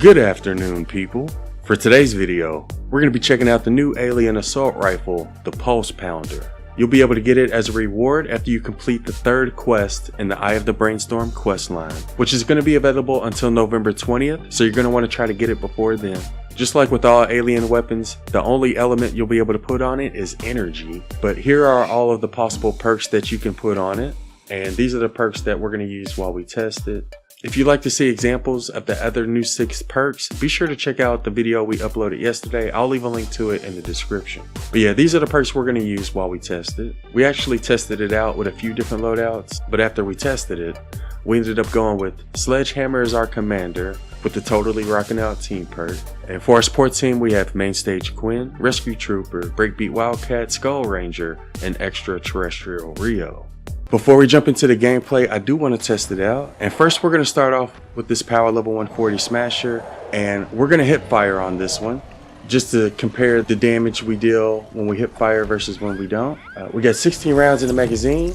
Good afternoon, people. For today's video, we're going to be checking out the new alien assault rifle, the Pulse Pounder. You'll be able to get it as a reward after you complete the third quest in the Eye of the Brainstorm quest line, which is going to be available until November 20th, so you're going to want to try to get it before then. Just like with all alien weapons, the only element you'll be able to put on it is energy, but here are all of the possible perks that you can put on it, and these are the perks that we're going to use while we test it. If you'd like to see examples of the other new 6 perks, be sure to check out the video we uploaded yesterday. I'll leave a link to it in the description. But yeah, these are the perks we're going to use while we test it. We actually tested it out with a few different loadouts, but after we tested it, we ended up going with Sledgehammer as our commander with the Totally Rockin' Out team perk. And for our support team, we have Mainstage Quinn, Rescue Trooper, Breakbeat Wildcat, Skull Ranger, and Extraterrestrial Rio. Before we jump into the gameplay, I do want to test it out. And first we're going to start off with this power level 140 smasher, and we're going to hip fire on this one just to compare the damage we deal when we hip fire versus when we don't. We got 16 rounds in the magazine,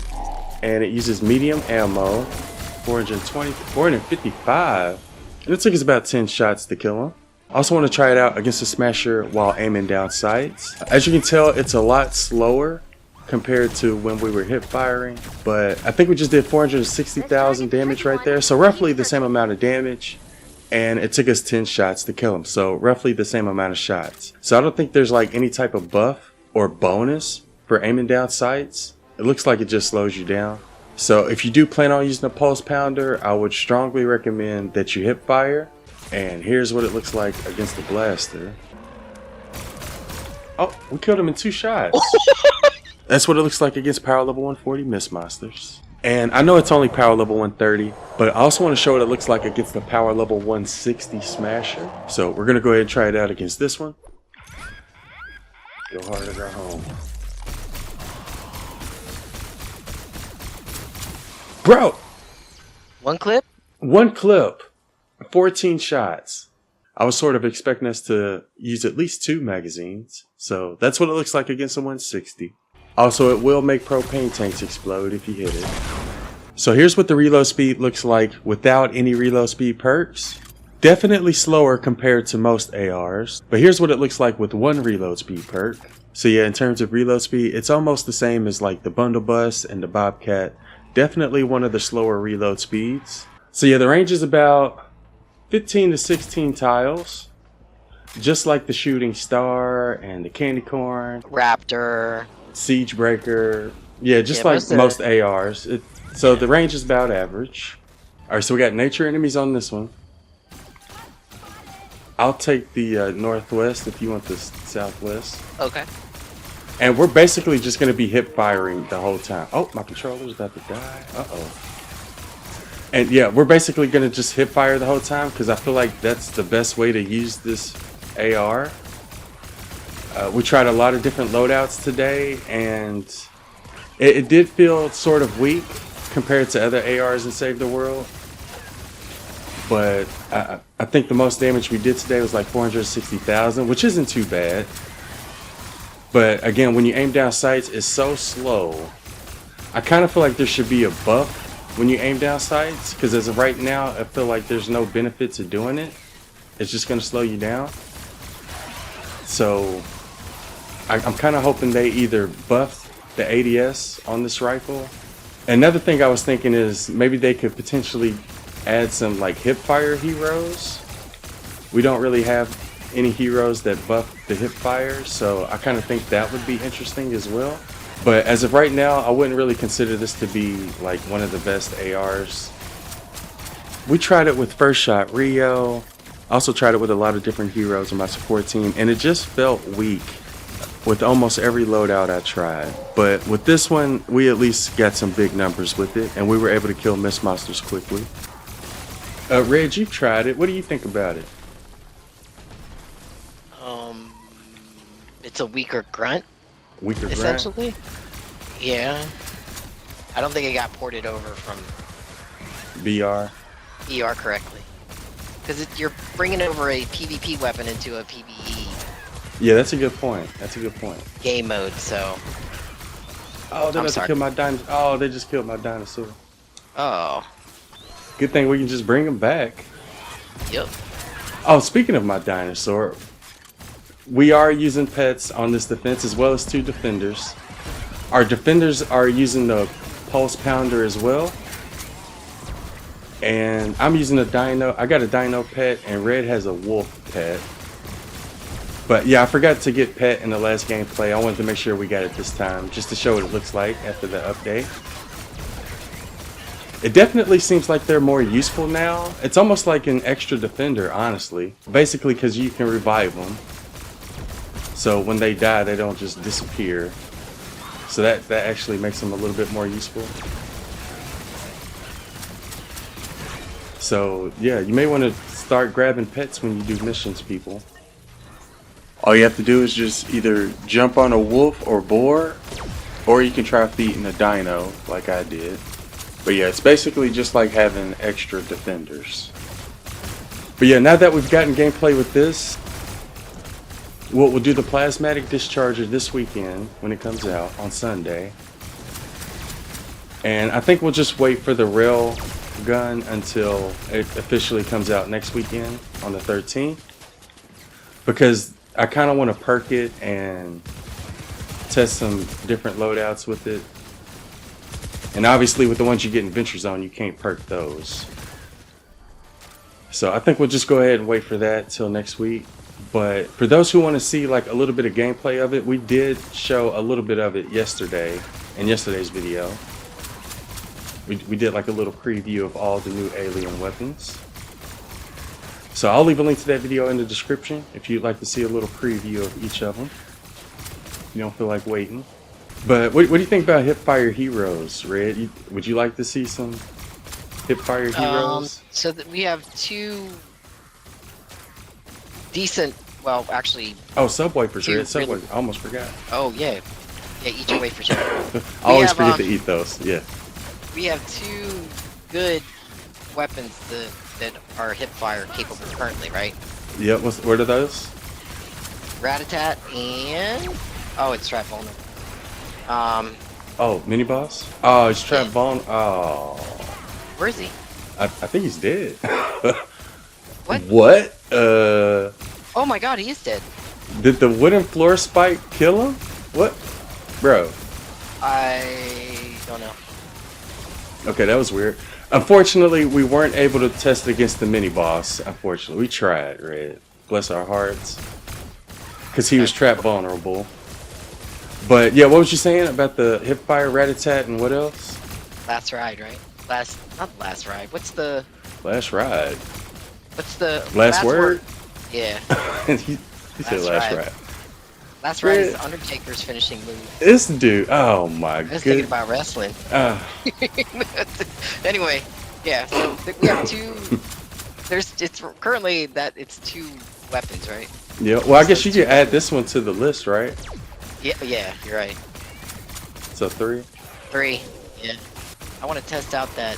and it uses medium ammo, 455, and it took us about 10 shots to kill him. I also want to try it out against the smasher while aiming down sights. As you can tell, it's a lot slower compared to when we were hip firing, but I think we just did 460,000 damage right there, so roughly the same amount of damage, and it took us 10 shots to kill him, so roughly the same amount of shots. So I don't think there's like any type of buff or bonus for aiming down sights. It looks like it just slows you down. So if you do plan on using a pulse pounder, I would strongly recommend that you hip fire, and here's what it looks like against the blaster. Oh, we killed him in 2 shots. That's what it looks like against power level 140 Miss Monsters. And I know it's only power level 130, but I also want to show what it looks like against the power level 160 Smasher. So we're going to go ahead and try it out against this one. Go hard or go home. Bro! One clip? One clip. 14 shots. I was sort of expecting us to use at least 2 magazines. So that's what it looks like against a 160. Also, it will make propane tanks explode if you hit it. So here's what the reload speed looks like without any reload speed perks. Definitely slower compared to most ARs, but here's what it looks like with 1 reload speed perk. So yeah, in terms of reload speed, it's almost the same as like the Bundle Bus and the Bobcat. Definitely one of the slower reload speeds. So yeah, the range is about 15 to 16 tiles. Just like the Shooting Star and the Candy Corn. Raptor. Siege Breaker, yeah, just like most ARs. So the range is about average. Alright, so we got nature enemies on this one. I'll take the northwest if you want the southwest. Okay. And we're basically just going to be hip firing the whole time. Oh, my controller's about to die. Uh-oh. And yeah, we're basically going to just hip fire the whole time because I feel like that's the best way to use this AR. We tried a lot of different loadouts today, and it did feel sort of weak compared to other ARs in Save the World. But I think the most damage we did today was like 460,000, which isn't too bad. But again, when you aim down sights, it's so slow. I kind of feel like there should be a buff when you aim down sights, because as of right now, I feel like there's no benefit to doing it. It's just going to slow you down. So I'm kind of hoping they either buff the ADS on this rifle. Another thing I was thinking is maybe they could potentially add some like hip fire heroes. We don't really have any heroes that buff the hip fire, so I kind of think that would be interesting as well. But as of right now, I wouldn't really consider this to be like one of the best ARs. We tried it with First Shot Rio. I also tried it with a lot of different heroes on my support team, and it just felt weak with almost every loadout I tried. But with this one, we at least got some big numbers with it, and we were able to kill Miss Monsters quickly. Reg, you've tried it. What do you think about it? It's a weaker grunt. Weaker grunt? Essentially. Yeah. I don't think it got ported over from BR. ER correctly. Because you're bringing over a PvP weapon into a PvE. Yeah, that's a good point. That's a good point. Game mode, so. Oh, they just killed my dinosaur. Oh, they just killed my dinosaur. Oh. Good thing we can just bring them back. Yep. Oh, speaking of my dinosaur, we are using pets on this defense as well as 2 defenders. Our defenders are using the pulse pounder as well. And I'm using a dino. I got a dino pet and Red has a wolf pet. But yeah, I forgot to get pet in the last gameplay. I wanted to make sure we got it this time just to show what it looks like after the update. It definitely seems like they're more useful now. It's almost like an extra defender, honestly. Basically because you can revive them. So when they die, they don't just disappear. So that actually makes them a little bit more useful. So yeah, you may want to start grabbing pets when you do missions, people. All you have to do is just either jump on a wolf or boar, or you can try feeding a dino like I did. But yeah, it's basically just like having extra defenders. But yeah, now that we've gotten gameplay with this, we'll do the plasmatic discharger this weekend when it comes out on Sunday. And I think we'll just wait for the rail gun until it officially comes out next weekend on the 13th. Because I kind of want to perk it and test some different loadouts with it. And obviously with the ones you get in Venture Zone, you can't perk those. So I think we'll just go ahead and wait for that till next week. But for those who want to see like a little bit of gameplay of it, we did show a little bit of it yesterday in yesterday's video. We did like a little preview of all the new alien weapons. So I'll leave a link to that video in the description if you'd like to see a little preview of each of them. You don't feel like waiting. But what do you think about Hipfire Heroes, Red? Would you like to see some Hipfire Heroes? So that we have 2 decent, well, actually. Oh, sub wafers, Red. Sub wafers. I almost forgot. Oh yeah, yeah. Eat your wafers. I always forget to eat those. Yeah. We have 2 good weapons that are hipfire capable currently, right? Yep. What are those? Ratatat and it's Trap Vulner. Oh, mini boss. Oh, it's Trap Vulner. Oh. Where is he? I think he's dead. What? What? Oh my God, he is dead. Did the wooden floor spike kill him? What, bro? I don't know. Okay, that was weird. Unfortunately, we weren't able to test it against the mini boss. Unfortunately, we tried, Red. Bless our hearts, because he was trap vulnerable. But yeah, what was you saying about the hipfire, Ratatat, and what else? Last ride, right? Not last ride. What's the last ride? What's the last word? Yeah. he said last ride. Last ride is the Undertaker's finishing move. This dude, oh my god. I was thinking about wrestling. Anyway, yeah. So we have 2. It's currently that it's 2 weapons, right? Yeah. Well, I guess you could add this one to the list, right? Yeah, you're right. So 3. 3. Yeah. I want to test out that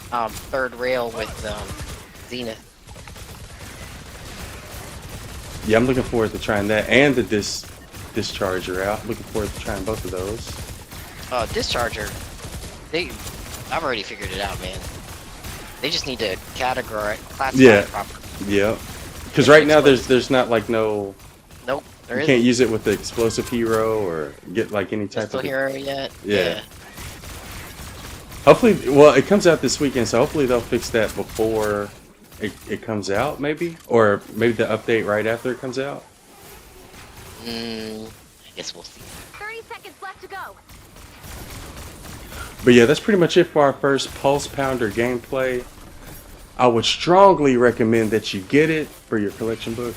3rd rail with Zenith. Yeah, I'm looking forward to trying that and the discharger out. Looking forward to trying both of those. Discharger. I've already figured it out, man. They just need to classify it properly. Yeah. Because right now there's not like no. Nope. You can't use it with the explosive hero or get like any type of hero yet. Yeah. Hopefully, well, it comes out this weekend, so hopefully they'll fix that before it comes out, maybe, or maybe the update right after it comes out. I guess we'll see. 30 seconds left to go. But yeah, that's pretty much it for our first Pulse Pounder gameplay. I would strongly recommend that you get it for your collection book.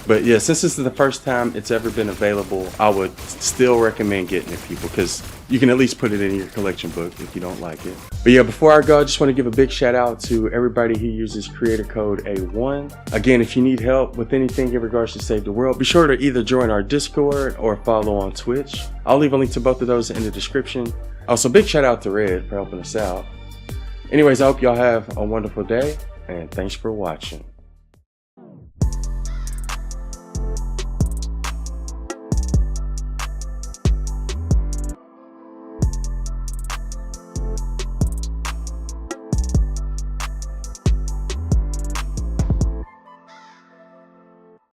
But yeah, since this is the first time it's ever been available, I would still recommend getting it, people, because you can at least put it in your collection book if you don't like it. But yeah, before I go, I just want to give a big shout out to everybody who uses creator code A1. Again, if you need help with anything in regards to Save the World, be sure to either join our Discord or follow on Twitch. I'll leave a link to both of those in the description. Also, big shout out to Red for helping us out. Anyways, I hope y'all have a wonderful day, and thanks for watching.